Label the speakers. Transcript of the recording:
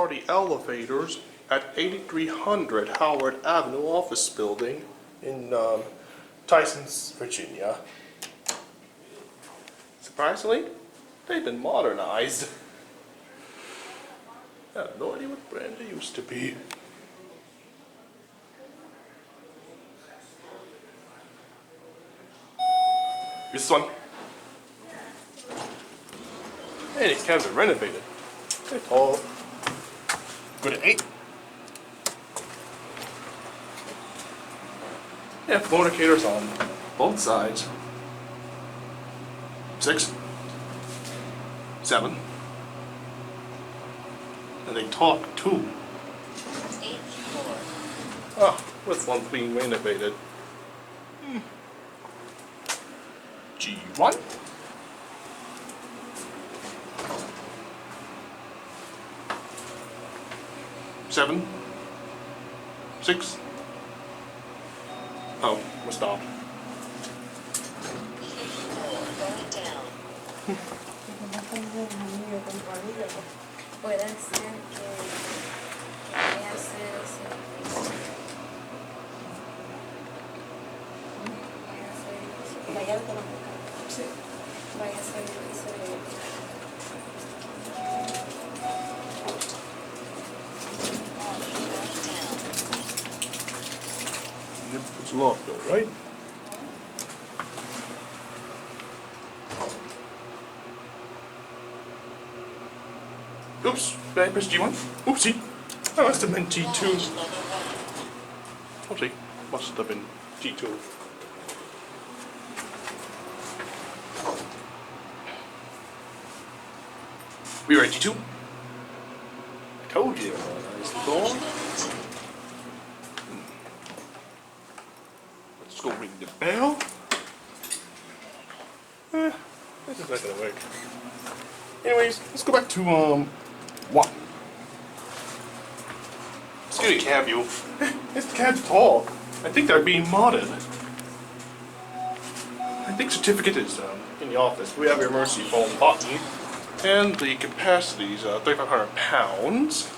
Speaker 1: are the elevators at 8300 Howard Avenue office building in Tysons, Virginia. Surprisingly, they've been modernized. I have no idea what brand they used to be. This one. Hey, it's kind of renovated. It's all good at 8. Yeah, communicators on both sides. 6, 7, and they talk too. Oh, with one being renovated. G1. Seven, 6. Oh, we're stopped.
Speaker 2: Puede ser que vaya a ser ese. Vaya a ser ese. Vaya a ser ese.
Speaker 1: It's locked though, right? Oops, did I press G1? Oopsie! I must have been G2. Oopsie, must have been G2. We were at G2. I told you. Nice door. Let's go ring the bell. This is not gonna work. Anyways, let's go back to 1. Excuse me, cab view. This cab's tall. I think they're being modded. I think certificate is in the office. We have your emergency phone button, and the capacity is 3,500 pounds.